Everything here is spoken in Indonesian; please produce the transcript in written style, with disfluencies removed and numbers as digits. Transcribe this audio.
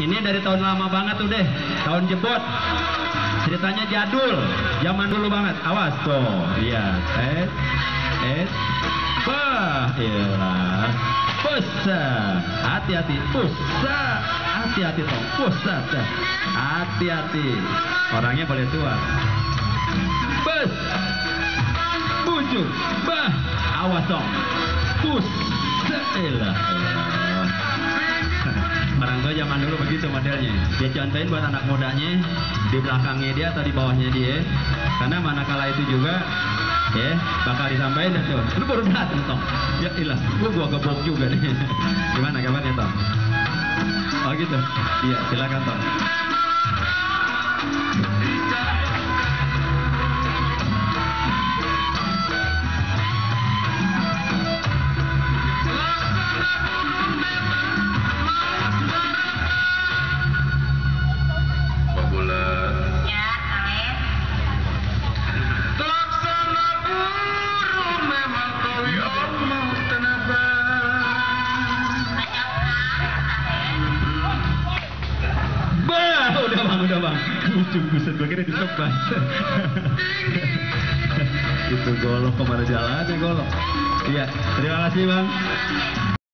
Ini dari tahun lama banget tuh deh, tahun jebot. Ceritanya jadul, zaman dulu banget. Awas tuh, iya. Bah, iyalah. Pusa, hati-hati. Pusa, hati-hati toh. Pusa, hati-hati. Orangnya boleh tua. Bus, bujuk, bah, awas dong. Pusa, iyalah. Orang tua zaman dulu begitu modelnya. Dia contohin buat anak mudanya di belakangnya dia atau di bawahnya dia. Karena manakala itu juga ya bakal disampaikan tuh. Lu baru datang toh. Ya ilah, gua gebok juga nih. Gimana kabarnya toh? Oh gitu. Iya, silakan toh. Udah bang, ujung buset begini ditebas. Itu golok kemana jalannya golok. Iya, terima kasih bang.